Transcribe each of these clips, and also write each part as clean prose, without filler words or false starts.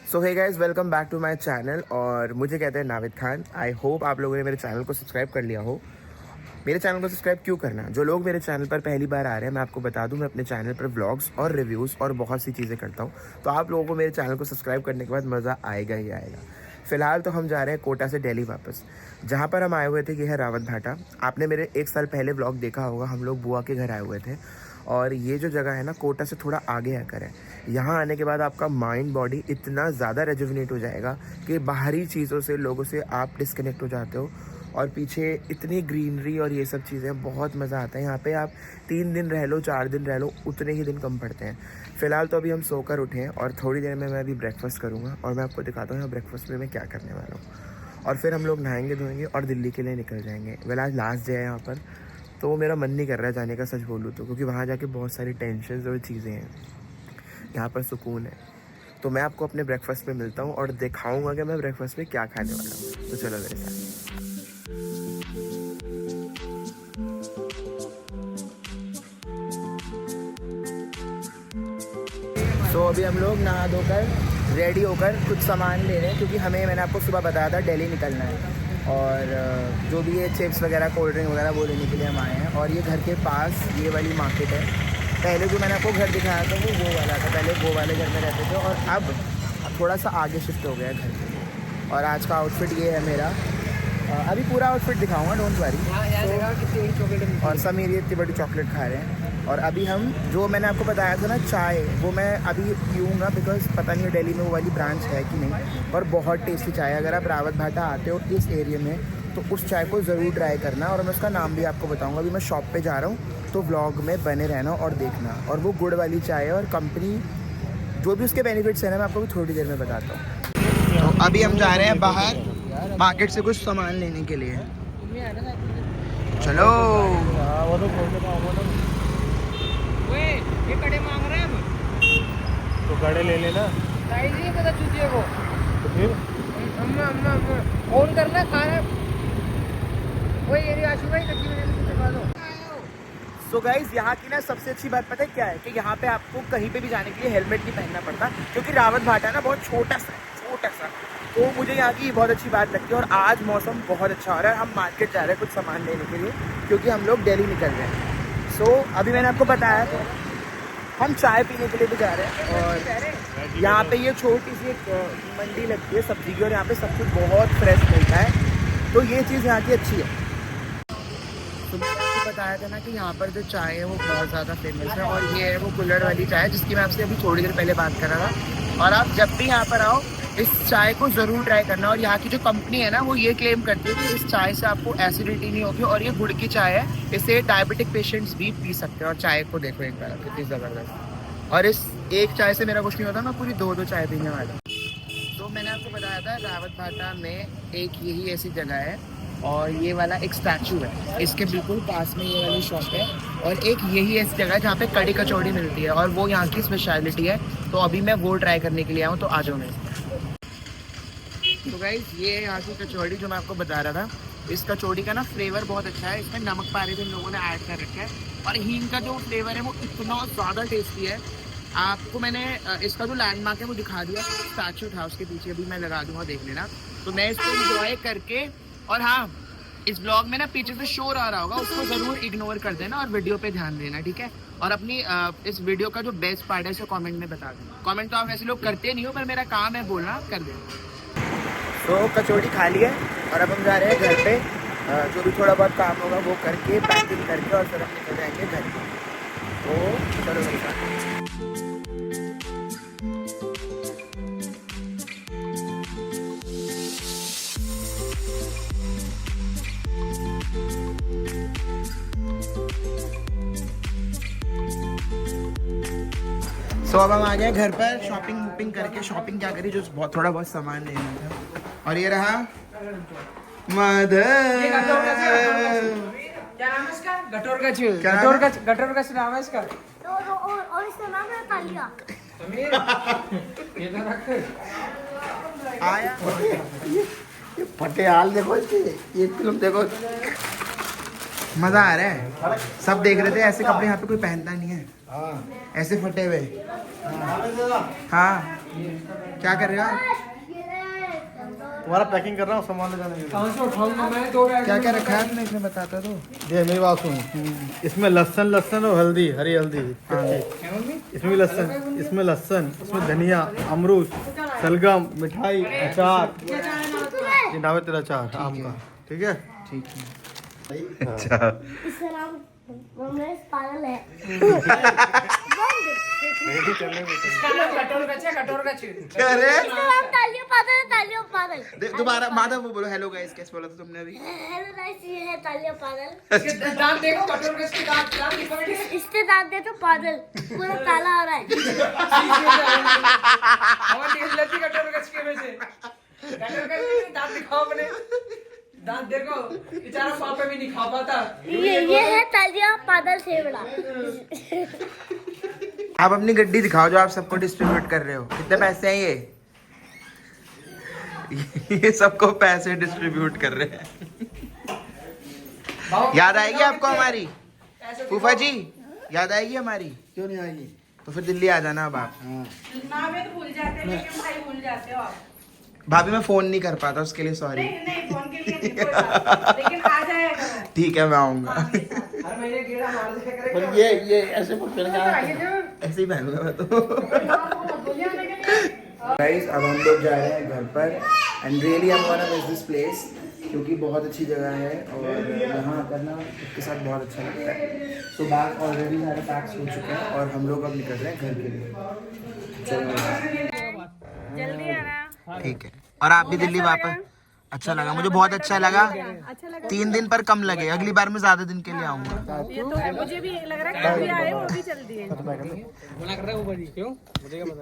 So hey guys, welcome back to my channel. और मुझे कहते हैं नाविद खान। आई होप आप लोगों ने मेरे चैनल को सब्सक्राइब कर लिया हो। मेरे चैनल को सब्सक्राइब क्यों करना? जो लोग मेरे चैनल पर पहली बार आ रहे हैं, मैं आपको बता दूं, मैं अपने चैनल पर व्लॉग्स और रिव्यूज़ और बहुत सी चीज़ें करता हूं। तो आप लोगों को मेरे चैनल को सब्सक्राइब करने के बाद मज़ा आएगा ही आएगा। फ़िलहाल तो हम जा रहे हैं कोटा से दिल्ली वापस। जहाँ पर हम आए हुए थे ये है रावत भाटा। आपने मेरे 1 साल पहले व्लॉग देखा होगा, हम लोग बुआ के घर आए हुए थे। और ये जो जगह है ना, कोटा से थोड़ा आगे आकर है। यहाँ आने के बाद आपका माइंड बॉडी इतना ज़्यादा रेजुविनेट हो जाएगा कि बाहरी चीज़ों से, लोगों से आप डिस्कनेक्ट हो जाते हो। और पीछे इतनी ग्रीनरी और ये सब चीज़ें, बहुत मज़ा आता है। यहाँ पे आप 3 दिन रह लो, 4 दिन रह लो, उतने ही दिन कम पड़ते हैं। फ़िलहाल तो अभी हम सोकर उठे हैं और थोड़ी देर में मैं अभी ब्रेकफास्ट करूँगा और मैं आपको दिखाता हूँ यहाँ ब्रेकफास्ट में मैं क्या करने वाला हूँ। और फिर हम लोग नहाएंगे धोएंगे और दिल्ली के लिए निकल जाएंगे। वेल, आज लास्ट डे है यहाँ पर, तो मेरा मन नहीं कर रहा है जाने का, सच बोलूँ तो, क्योंकि वहाँ जाके बहुत सारी टेंशन्स और चीज़ें हैं। यहाँ पर सुकून है। तो मैं आपको अपने ब्रेकफास्ट में मिलता हूँ और दिखाऊंगा कि मैं ब्रेकफास्ट में क्या खाने वाला हूँ। तो चलो मेरे साथ। तो अभी हम लोग नहा धोकर रेडी होकर कुछ सामान ले रहे हैं, क्योंकि हमें, मैंने आपको सुबह बताया था, दिल्ली निकलना है। और जो भी ये चिप्स वगैरह, कोल्ड ड्रिंक वगैरह, वो लेने के लिए हम आए हैं। और ये घर के पास ये वाली मार्केट है। पहले जो मैंने आपको घर दिखाया था वो वाला था। पहले वो वाले घर में रहते थे और अब थोड़ा सा आगे शिफ्ट हो गया है घर पे। और आज का आउटफिट ये है मेरा। अभी पूरा आउटफिट दिखाऊंगा, डोंट वरी। और समीर ये इतनी बड़ी चॉकलेट खा रहे हैं। और अभी हम, जो मैंने आपको बताया था ना चाय, वो मैं अभी पीऊँगा, बिकॉज़ पता नहीं दिल्ली में वो वाली ब्रांच है कि नहीं। और बहुत टेस्टी चाय है। अगर आप रावत भाटा आते हो इस एरिया में तो उस चाय को ज़रूर ट्राई करना। और मैं उसका नाम भी आपको बताऊँगा। अभी मैं शॉप पे जा रहा हूँ, तो व्लॉग में बने रहना और देखना। और वो गुड़ वाली चाय है और कंपनी, जो भी उसके बेनिफिट्स हैं ना, मैं आपको भी थोड़ी देर में बताता हूँ। तो अभी हम जा रहे हैं बाहर मार्केट से कुछ सामान लेने के लिए। चलो। ये कड़े मांग रहे हैं हम, तो कड़े ले लेना। साइज नहीं पता चूतिए को। तो फिर अम्मा फोन करना खाना। वही एरी आशु भाई कच्ची मैंने कुछ दिखा दो। सो गाइज, यहाँ की ना सबसे अच्छी बात पता है क्या है, कि यहाँ पे आपको कहीं पे भी जाने के लिए हेलमेट नहीं पहनना पड़ता, क्योंकि रावत भाटा ना बहुत छोटा सा है, छोटा सा। तो मुझे यहाँ की बहुत अच्छी बात लगती है। और आज मौसम बहुत अच्छा हो रहा है। हम मार्केट जा रहे हैं कुछ सामान लेने के लिए, क्योंकि हम लोग दिल्ली निकल रहे हैं। सो अभी मैंने आपको बताया था, हम चाय पीने के लिए भी जा रहे हैं। और यहाँ पे ये छोटी सी एक मंडी लगती है सब्जी की, और यहाँ पे सब कुछ बहुत फ्रेश मिलता है। तो ये चीज़ यहाँ की अच्छी है। तो मैंने आपको बताया था ना कि यहाँ पर जो चाय है वो बहुत ज़्यादा फेमस है। और ये है वो कुल्हड़ वाली चाय, जिसकी मैं आपसे अभी थोड़ी देर पहले बात कर रहा था। और आप जब भी यहाँ पर आओ, इस चाय को ज़रूर ट्राई करना। और यहाँ की जो कंपनी है ना, वो ये क्लेम करती है कि इस चाय से आपको एसिडिटी नहीं होगी। और ये गुड़ की चाय है, इसे डायबिटिक पेशेंट्स भी पी सकते हैं। और चाय को देखो एक बार कितनी ज़बरदस्त। और इस एक चाय से मेरा कुछ नहीं होता, मैं पूरी 2 चाय पीने वाला हूँ। तो मैंने आपको बताया था, रावत भाटा में एक यही ऐसी जगह है। और ये वाला एक स्टैचू है, इसके बिल्कुल पास में ये वाली शॉप है। और एक यही ऐसी जगह है जहाँ पे कड़ी कचौड़ी मिलती है, और वो यहाँ की स्पेशलिटी है। तो अभी मैं वो ट्राई करने के लिए आऊँ, तो आ जाओ मेरे। तो गाइस, ये यहाँ की कचौड़ी जो मैं आपको बता रहा था, इस कचौड़ी का ना फ्लेवर बहुत अच्छा है। इसमें नमक पारे भी लोगों ने ऐड कर रखा है। और हींग का जो फ्लेवर है वो इतना ज़्यादा टेस्टी है। आपको मैंने इसका जो लैंडमार्क है वो दिखा दिया, स्टैचू था उसके पीछे, भी मैं लगा दूंगा, देख लेना। तो मैं इसको इंजॉय करके, और हाँ, इस ब्लॉग में ना पीछे से शोर आ रहा होगा, उसको ज़रूर इग्नोर कर देना और वीडियो पे ध्यान देना, ठीक है। और अपनी इस वीडियो का जो बेस्ट पार्ट है, इसे कमेंट में बता देना। कमेंट तो आप ऐसे लोग करते नहीं हो, पर मेरा काम है बोलना, कर देना। तो कचौड़ी खा ली है और अब हम जा रहे हैं घर पे। जो भी थोड़ा बहुत काम होगा वो करके, पैकिंग करके, और फिर हम निकल जाएंगे घर पे। तो चलो मेरे साथ। सो अब हम आ गए घर पर, शॉपिंग वूपिंग करके। शॉपिंग क्या करी, जो बहुत थोड़ा बहुत सामान लेना था। और ये रहा मदर। क्या नाम है इसका? गटोरगच। क्या नाम है? गटोरगच नाम है इसका। और इसका नाम है कालिया। ये तो रख आया ये फटे हाल देखो इसके, ये फिल्म देखो, मजा आ रहा है। सब देख रहे थे ऐसे कपड़े यहाँ पे कोई पहनता नहीं है, ऐसे फटे हुए। हाँ क्या कर रहे हो आप? तुम्हारा पैकिंग कर रहा हूँ सामान ले जाने के लिए। कहाँ से उठाऊंगा मैं? 2 बैग क्या क्या रखा है आपने इसमें बताता तो। ये मेरी बात सुनो, इसमें लहसुन और हल्दी, हरी हल्दी, क्या मम्मी? इसमें भी लहसुन, इसमें धनिया, अमरूद, सलगम, मिठाई, अचार, ये नावे तेरा अचार आम का, ठीक है? ठीक है। अच्छा इसका नाम रमेश पागल है। इसका नाम कटोरगच है, कटोरगच। क्या रे? इसका नाम तालियों पागल है, तालियों पागल। दोबारा माधव वो बोलो, हेलो गाइस, कैसे बोला था तुमने अभी? हेलो गाइस, ये है तालियों पागल। इसके दांत देखो, कटोरगच के दांत दिखा बेटे। इसके दांत देखो पागल, पूरा काला हो रहा है। हवा निकल जाती कटोरगच के में से। कटोरगच के दांत दिखाओ अपने। दांत देखो, बेचारा पापा भी नहीं खा पाता। ये है तालियों पागल से बड़ा। आप अपनी गड्डी दिखाओ जो आप सबको डिस्ट्रीब्यूट कर रहे हो। कितने पैसे हैं ये सबको पैसे डिस्ट्रीब्यूट कर रहे हैं। याद आएगी आपको हमारी फूफा जी? याद आएगी हमारी? क्यों नहीं आएगी? तो फिर दिल्ली आ जाना अब आप। नाम तो भूल जाते हैं लेकिन भाई भूल जाते हो आप। भाभी मैं फोन नहीं कर पाता, उसके लिए सॉरी। नहीं फोन के लिए नहीं, कोई बात नहीं। लेकिन आ जाया करो। ठीक है, मैं आऊंगा। हर महीने गेड़ा मार दिया करे। पर ये ऐसे पकड़ना ऐसे ही पहनूंगा मैं तो। गाइस अब हम लोग जा रहे हैं घर पर and really I want to miss this place क्योंकि बहुत अच्छी जगह है और यहाँ करना इसके साथ बहुत अच्छा लगता है। तो बैग ऑलरेडी सारे पैक्स हो चुके हैं और हम लोग अब निकल रहे हैं घर के लिए। चलो जल्दी आना। ठीक है। और आप भी दिल्ली वापस? अच्छा लगा, मुझे बहुत अच्छा लगा। 3 दिन पर कम लगे, अगली बार मैं ज्यादा दिन के लिए आऊंगा। ये तो है, मुझे भी लग रहा है कभी आए वो भी चल दिए। मना कर रहा है ऊपर जी, क्यों? मुझे क्या पता।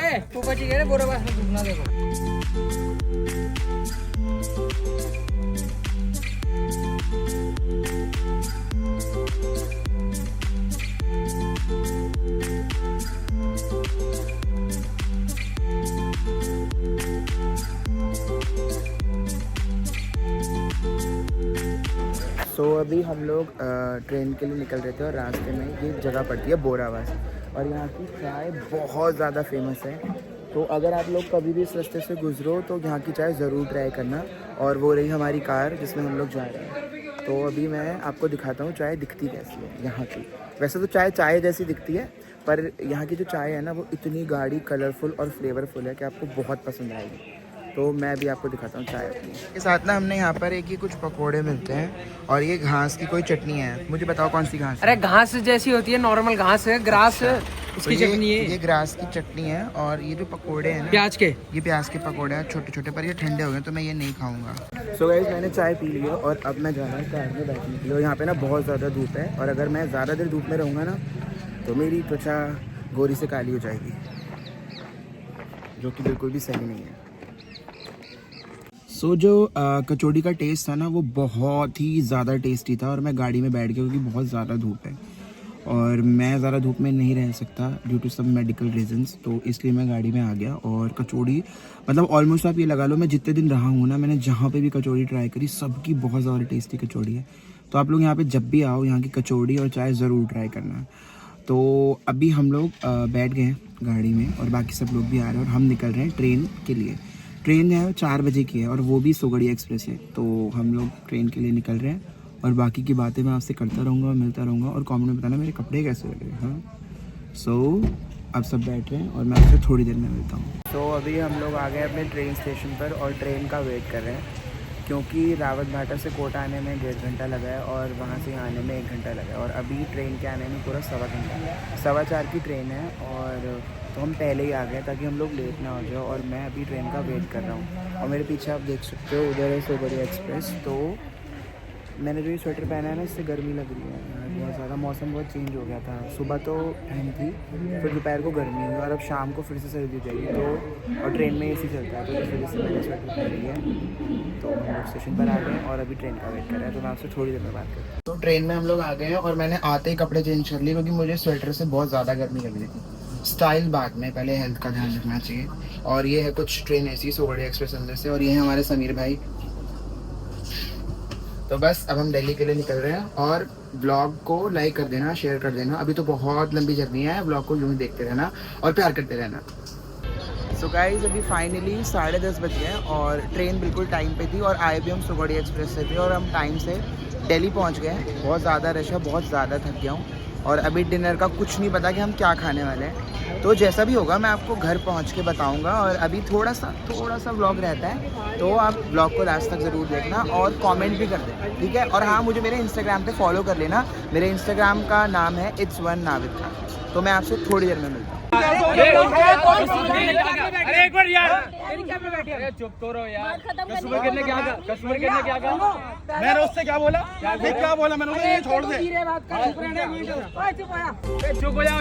ए, ऊपर जी कह रहे बोरा बास में घूमना देखो। सो अभी हम लोग ट्रेन के लिए निकल रहे थे और रास्ते में ये जगह पड़ती है बोरावास और यहाँ की चाय बहुत ज़्यादा फेमस है। तो अगर आप लोग कभी भी इस रास्ते से गुजरो तो यहाँ की चाय ज़रूर ट्राई करना। और वो रही हमारी कार जिसमें हम लोग जा रहे हैं। तो अभी मैं आपको दिखाता हूँ चाय दिखती कैसी है यहाँ की। वैसे तो चाय जैसी दिखती है पर यहाँ की जो चाय है ना वो इतनी गाढ़ी, कलरफुल और फ्लेवरफुल है कि आपको बहुत पसंद आएगी। तो मैं भी आपको दिखाता हूँ चाय अपनी के साथ ना। हमने यहाँ पर एक ही कुछ पकोड़े मिलते हैं और ये घास की कोई चटनी है। मुझे बताओ कौन सी घास है? अरे घास जैसी होती है, नॉर्मल घास है, ग्रास उसकी तो चटनी है। ये ग्रास की चटनी है और ये जो पकोड़े हैं ना, प्याज के, ये प्याज के पकोड़े हैं छोटे छोटे, पर ये ठंडे हो गए तो मैं ये नहीं खाऊंगा। सो गाइस मैंने चाय पी ली है और अब मैं जा रहा हूँ कार में बैठने के लिए। और यहाँ पे ना बहुत ज़्यादा धूप है और अगर मैं ज़्यादा देर धूप में रहूँगा ना तो मेरी त्वचा गोरी से काली हो जाएगी, जो कि बिल्कुल भी सही नहीं है। सो जो कचौड़ी का टेस्ट था ना वो बहुत ही ज़्यादा टेस्टी था और मैं गाड़ी में बैठ गया क्योंकि बहुत ज़्यादा धूप है और मैं ज़्यादा धूप में नहीं रह सकता due to some medical reasons. तो इसलिए मैं गाड़ी में आ गया और कचौड़ी मतलब ऑलमोस्ट आप ये लगा लो मैं जितने दिन रहा हूँ ना, मैंने जहाँ पे भी कचौड़ी ट्राई करी सबकी बहुत ज़्यादा टेस्टी कचौड़ी है। तो आप लोग यहाँ पे जब भी आओ यहाँ की कचौड़ी और चाय ज़रूर ट्राई करना। तो अभी हम लोग बैठ गए हैं गाड़ी में और बाकी सब लोग भी आ रहे हैं और हम निकल रहे हैं ट्रेन के लिए। ट्रेन है 4 बजे की है और वो भी सोगड़िया एक्सप्रेस है। तो हम लोग ट्रेन के लिए निकल रहे हैं और बाकी की बातें मैं आपसे करता रहूँगा, मिलता रहूँगा और कमेंट में बताना मेरे कपड़े कैसे लग रहे हैं। हाँ सो अब सब बैठ रहे हैं और मैं आपसे थोड़ी देर में मिलता हूँ। तो अभी हम लोग आ गए अपने ट्रेन स्टेशन पर और ट्रेन का वेट कर रहे हैं क्योंकि रावत भाटा से कोटा आने में 1.5 घंटा लगा है और वहाँ से आने में 1 घंटा लगा है और अभी ट्रेन के आने में पूरा 1.25 घंटा, 4:15 की ट्रेन है। और तो हम पहले ही आ गए ताकि हम लोग लेट ना हो जाए और मैं अभी ट्रेन का वेट कर रहा हूँ। और मेरे पीछे आप देख सकते हो उधर है सोगड़िया एक्सप्रेस। तो मैंने जो ये स्वेटर पहना है ना इससे गर्मी लग रही है बहुत ज़्यादा। मौसम बहुत चेंज हो गया था, सुबह तो ठंड थी फिर दोपहर को गर्मी हुई और अब शाम को फिर से सर्दी हो जाएगी। तो और ट्रेन में एसी चलता है तो इस वजह से मैंने स्वेटर पहन लिया है। तो हम लोग स्टेशन पर आ गए और अभी ट्रेन का वेट कर रहे हैं। तो मैं आपसे थोड़ी देर में बात करता हूँ। तो ट्रेन में हम लोग आ गए हैं और मैंने आते ही कपड़े चेंज कर लिए क्योंकि मुझे स्वेटर से बहुत ज़्यादा गर्मी लग रही थी। स्टाइल बाद में, पहले हेल्थ का ध्यान रखना चाहिए। और ये है कुछ ट्रेन ऐसी सोगड़िया एक्सप्रेस अंदर से और ये है हमारे समीर भाई। तो बस अब हम दिल्ली के लिए निकल रहे हैं और ब्लॉग को लाइक कर देना, शेयर कर देना। अभी तो बहुत लंबी जर्नी है, ब्लॉग को यूँ ही देखते रहना और प्यार करते रहना। सो गाइस अभी फाइनली 10:30 बज गए हैं और ट्रेन बिल्कुल टाइम पे थी और आए भी हम सुगौड़ी एक्सप्रेस से थे और हम टाइम से दिल्ली पहुंच गए हैं। बहुत ज़्यादा रश है, बहुत ज़्यादा थक गया हूँ और अभी डिनर का कुछ नहीं पता कि हम क्या खाने वाले हैं। तो जैसा भी होगा मैं आपको घर पहुंच के बताऊंगा और अभी थोड़ा सा व्लॉग रहता है, तो आप व्लॉग को लास्ट तक ज़रूर देखना और कमेंट भी कर देना, ठीक है। और हाँ, मुझे मेरे इंस्टाग्राम पे फॉलो कर लेना। मेरे इंस्टाग्राम का नाम है It's1 नाविद खान। तो मैं आपसे थोड़ी देर में मिलता हूँ। अरे एक बार यार, चुप तो रहो यार। कस्टमर करने क्या कहा? मैंने उससे क्या बोला? क्या बोला मैंने? छोड़ दे। चुप हो जा।